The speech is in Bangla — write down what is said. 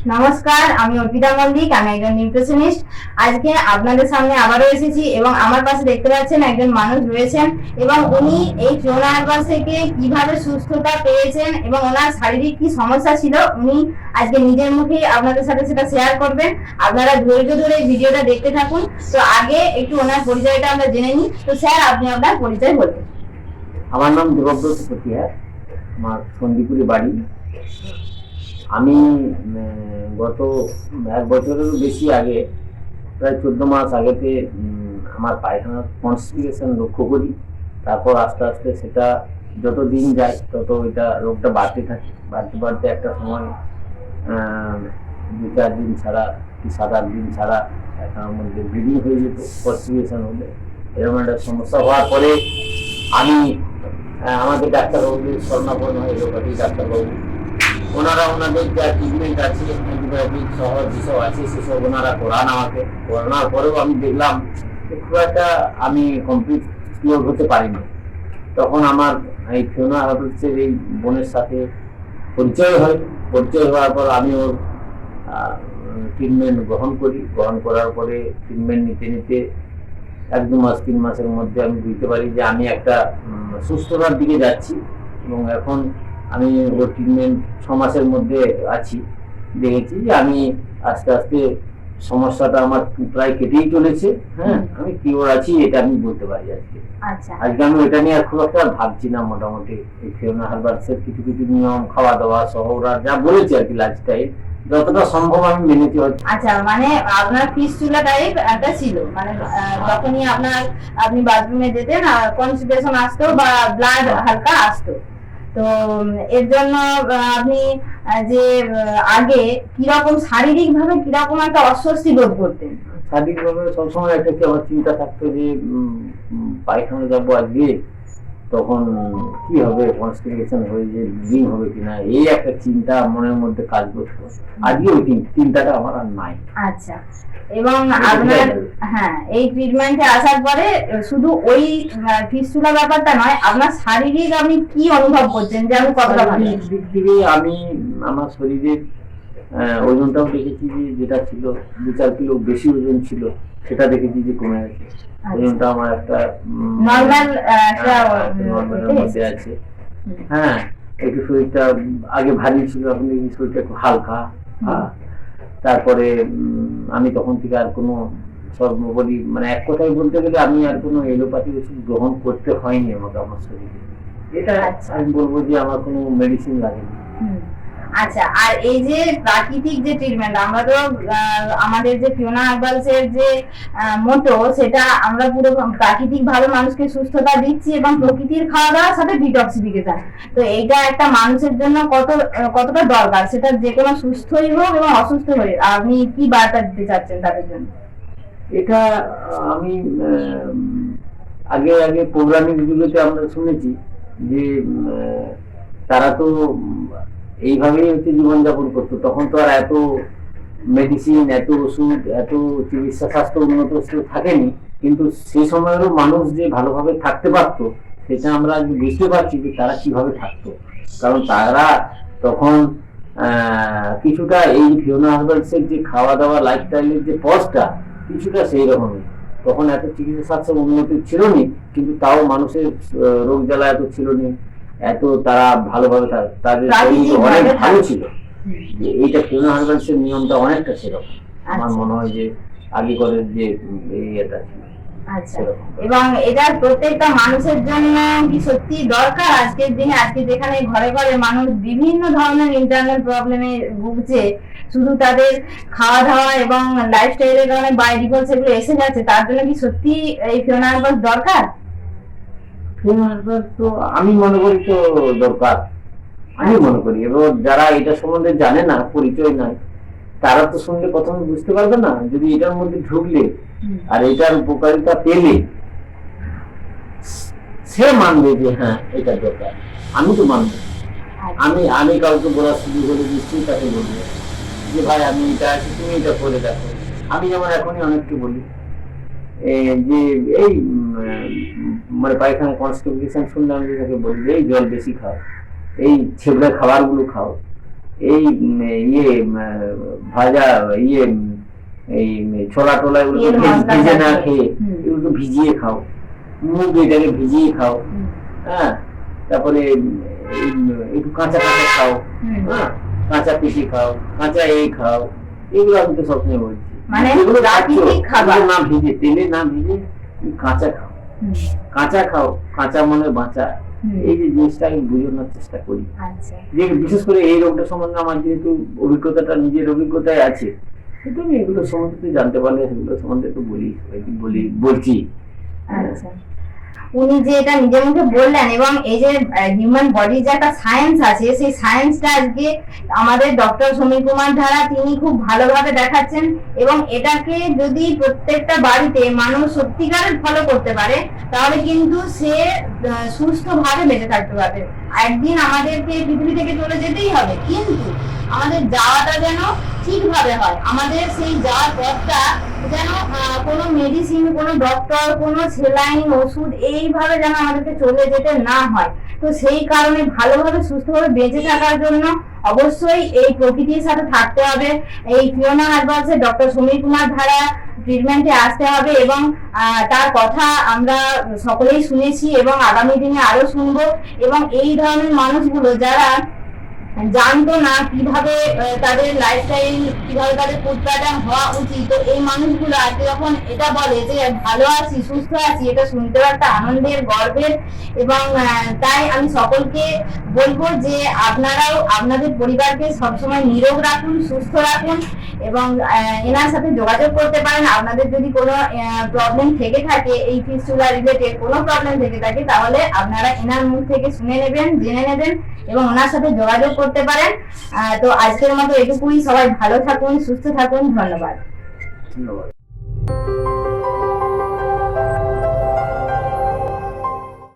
নমস্কার, আমি অর্পিতা মল্লিক। আমি একজন নিউট্রিশনিস্ট। আজকে আপনাদের সামনে আবারও এসেছি এবং আমার পাশে দেখতে পাচ্ছেন একজন মানুষ রয়েছেন এবং উনি এই ফিওনা হার্বাল থেকে কিভাবে সুস্থতা পেয়েছেন এবং ওনার শারীরিক কি সমস্যা ছিল উনি আজকে নিজের মুখেই আপনাদের সাথে সেটা শেয়ার করবেন। আপনারা ধৈর্য ধরে ভিডিওটা দেখতে থাকুন। তো আগে একটু ওনার পরিচয়টা আমরা জেনে নিই। তো স্যার, আপনি আপনার পরিচয় বলবেন। আমার নাম দেবব্রত পটিয়ার, আমার সন্দীপুরে বাড়ি। আমি গত 1 বছরেরও বেশি আগে, প্রায় 14 মাস আগেতে আমার পায়খানার কনস্টিপেশন লক্ষ্য করি। তারপর আস্তে আস্তে সেটা যত দিন যায় তত এটা রোগটা বাড়তে থাকে। বাড়তে বাড়তে একটা সময় 2-4 দিন ছাড়া কি 7-8 দিন ছাড়া পায়খানার মধ্যে ব্লিডিং হয়ে যেত কনস্টিপেশন হলে। এরকম একটা সমস্যা হওয়ার পরে আমি আমাদের ডাক্তারবাবু স্বর্ণাপন্ন এলোপ্যাথি ডাক্তারবাবু, ওনারা ওনাদের যা ট্রিটমেন্ট আছে, অ্যান্টিবায়োটিক সহ যেসব আছে সেসব ওনারা করান আমাকে। করানোর পরেও আমি দেখলাম খুব একটা আমি কমপ্লিট কিওর হতে পারিনি। তখন আমার এই ফিওনা হার্বালসের এই বোনের সাথে পরিচয় হয়। পরিচয় হওয়ার পর আমি ওর ট্রিটমেন্ট গ্রহণ করি। গ্রহণ করার পরে ট্রিটমেন্ট নিতে নিতে 1-2 মাস 3 মাসের মধ্যে আমি বুঝতে পারি যে আমি একটা সুস্থতার দিকে যাচ্ছি। এবং এখন আমি ওর ট্রিটমেন্ট 6 মাসের মধ্যে আছি। দেখেছি যে আমি আস্তে আস্তে সমস্যাটা আমার প্রায় কেটেই চলেছে। হ্যাঁ, আমি কিওর আছি, এটা আমি বলতে পারি আজকে। আজকে আমি এটা নিয়ে খুব একটা ভাবছি না। মোটামুটি এই ফিওনা হার্বালসের কিছু কিছু নিয়ম, খাওয়া দাওয়া সহ ওরা যা বলেছে আর কি, লাইফস্টাইল যতটা সম্ভব আমি মেনেছি। আচ্ছা, মানে আপনার ফিস্টুলা টাইপ একটা ছিল, মানে যখনই আপনি বাথরুমে যেতেন কনস্টিপেশন আসতো বা ব্লাড হালকা আসতো। তো এর জন্য আপনি যে আগে কিরকম শারীরিক ভাবে কিরকম একটা অস্বস্তি বোধ করতেন? শারীরিক ভাবে সবসময় একটা কি আমার চিন্তা থাকতো যে পায়খানা যাবো আজকে, তখন কি হবে, কনস্টিপেশন হয়ে যে ব্লিডিং হবে কিনা, এই একটা চিন্তা মনের মধ্যে কাজ করতো। আজকে ওই চিন্তাটা আমার আর নাই। আচ্ছা, এবং আপনার এই ট্রিটমেন্টে আসার পরে শুধু ওই ফিস্টুলা ব্যাপারটা নয়, আপনার শারীরিক আপনি কি অনুভব করছেন যে আমি কতটা ভালো? দিক থেকে আমি আমার শরীরের ওজনটাও দেখেছি যে যেটা ছিল 2-4 কিলো বেশি ওজন ছিল, সেটা দেখেছি যে কমে গেছে। ওজনটা আমার একটা নর্মালের মধ্যে আছে। হ্যাঁ, একটু শরীরটা আগে ভারী ছিল, এখন দেখি শরীরটা একটু হালকা। তারপরে আমি তখন থেকে আর কোনো সর্বোপরি, মানে এক কথায় বলতে গেলে আমি আর কোনো এলোপ্যাথি ওষুধ গ্রহণ করতে হয়নি আমাকে আমার শরীরে। এটা আমি বলবো যে আমার কোনো মেডিসিন লাগেনি। আচ্ছা, আর এই যে প্রাকৃতিক যে ট্রিটমেন্ট, আমরা তো আমাদের যে ফিওনা হার্বালসের যে মোটো, সেটা আমরা পুরো প্রাকৃতিক ভাবে মানুষকে সুস্থতা দিচ্ছি এবং প্রকৃতির খাওয়া দাওয়ার সাথে ডিটক্সিফিকেশন। তো এইটা একটা মানুষের জন্য কতটা দরকার, সেটা যে কোনো সুস্থই হোক এবং অসুস্থ হয়ে, আপনি কি বার্তা দিতে চাচ্ছেন তাদের জন্য? এটা আমি আগে পৌরাণিক যুগেতে আমরা শুনেছি যে তারা তো এইভাবেই হচ্ছে জীবনযাপন করতো। তখন তো আর এত মেডিসিন, এত ওষুধ, এত চিকিৎসা স্বাস্থ্য উন্নত থাকেনি, কিন্তু সেই সময়েরও মানুষ যে ভালোভাবে থাকতে পারতো সেটা আমরা বুঝতে পারছি যে তারা কিভাবে থাকতো। কারণ তারা তখন কিছুটা এই ফিওনা হার্বালসের যে খাওয়া দাওয়া লাইফস্টাইলের যে পথটা কিছুটা সেই রকমই। তখন এত চিকিৎসা স্বাস্থ্য উন্নতি ছিল না, কিন্তু তাও মানুষের রোগ জ্বালা এত ছিল না, এত তারা ভালোভাবে তাদের অনেক ভালো ছিল। যে এইটা ফিওনা হার্বালসের নিয়মটা অনেকটা সেরকম। আমার মনে হয় যে আগে করে যে এটা ছিল। আচ্ছা, এবং এটা প্রত্যেকটা মানুষের জন্য কি সত্যি দরকার আজকের দিনে? আজকে যেখানে ঘরে ঘরে মানুষ বিভিন্ন ধরনের ইন্টারনাল প্রবলেমে ভুগছে, শুধু তাদের খাওয়া দাওয়া এবং লাইফস্টাইলের কারণে বায়োডিকল সেগুলো এসে যাচ্ছে, তার জন্য কি সত্যি এই ফিওনা হার্বালস দরকার? ফিওনা হার্বালস তো আমি মনে করি তো দরকার, আমি মনে করি। এবং যারা এটা সম্বন্ধে জানে না, পরিচয় নাই, তারা তো শুনলে প্রথমে বুঝতে পারবে না। যদি এটার মধ্যে ঢুকলে আর এটার উপকারিতা পেলে সে মানবে যে হ্যাঁ এটা দরকার। আমি তো মানবো। আমি কাউকে বলার সুযোগ হলে নিশ্চয়ই তাকে বলবো যে ভাই আমি এটা আছি, তুমি এটা করে দেখো। আমি যেমন এখনই অনেককে বলি যে এই মানে পায়খানা কনস্টিপেশন শুনলে আমি তাকে বলি এই জল বেশি খাও, এই ছেবড়া খাবারগুলো খাও, এই ভাজা এই ছোলা টোলা এগুলো তেল মশলা ভেজে না জাতীয়। খেয়ে এগুলো ভিজিয়ে খাও, মুগ এটাকে ভিজিয়ে খাও, হ্যাঁ, তারপরে একটু কাঁচা কাঁচা খাও, হ্যাঁ, কাঁচা পিঠে খাও, কাঁচা খাও, এগুলো আমি তো সবসময় বলছি। মানে এগুলো প্রাকৃতিক খাবার। এগুলো না ভিজে, তেলে না ভিজে কাঁচা খাও, কাঁচা খাও, কাঁচা মনে বাঁচা, এই যে জিনিসটা আমি বোঝানোর চেষ্টা করি। আচ্ছা, যে বিশেষ করে এই রোগটা সম্বন্ধে আমার যেহেতু অভিজ্ঞতাটা নিজের অভিজ্ঞতায় আছে, কিন্তু আমি এগুলো সম্বন্ধে তুই জানতে পারলে সেগুলো সম্বন্ধে তো বলছি। আচ্ছা। উনি যে এটা নিজের মুখে বললেন, এবং এই যে হিউম্যান বডির যে একটা সায়েন্স আছে, সেই সায়েন্সটা আজকে আমাদের ডক্টর সমীর কুমার ধারা তিনি খুব ভালোভাবে দেখাচ্ছেন, এবং এটাকে যদি প্রত্যেকটা বাড়িতে মানুষ সত্যিকারের ফলো করতে পারে, তাহলে কিন্তু সে সুস্থভাবে বেঁচে থাকতে পারবে। একদিন আমাদেরকে পৃথিবী থেকে চলে যেতেই হবে, কিন্তু আমাদের যাওয়াটা যেন ঠিকভাবে হয়, আমাদের সেই যাওয়ার পথটা যেন কোনো মেডিসিন, কোনো ডক্টর, কোনো সেলাইন, ওষুধ এইভাবে যেন আমাদেরকে চলে যেতে না হয়। তো সেই কারণে ভালোভাবে সুস্থভাবে বেঁচে থাকার জন্য অবশ্যই এই প্রকৃতির সাথে থাকতে হবে। এই ফিওনা হার্বালসে ডক্টর সমীর কুমার ধারা ট্রিটমেন্টে আসতে হবে, এবং তার কথা আমরা সকলেই শুনেছি এবং আগামী দিনে আরো শুনবো। এবং এই ধরনের মানুষগুলো যারা জানতো না কিভাবে তাদের লাইফস্টাইল, কিভাবে তাদের ফুড প্যাটার্ন হওয়া উচিত, তো এই মানুষগুলো আজকে যখন এটা বলে যে ভালো আছি, সুস্থ আছি, এটা শুনতেও একটা আনন্দের, গর্বের। এবং তাই আমি সকলকে বলবো যে আপনারাও আপনাদের পরিবারকে সবসময় নিরোগ রাখুন, সুস্থ রাখুন, এবং এনার সাথে যোগাযোগ করতে পারেন। আপনাদের যদি কোনো প্রবলেম থেকে থাকে, এই ফিস্টুলা রিলেটেড কোনো প্রবলেম থেকে থাকে, তাহলে আপনারা এনার মুখ থেকে শুনে নেবেন, জেনে নেবেন এবং ওনার সাথে যোগাযোগ করতে পারেন। তো আজকের মতো এটুকুই। সবাই ভালো থাকুন, সুস্থ থাকুন। ধন্যবাদ। ধন্যবাদ।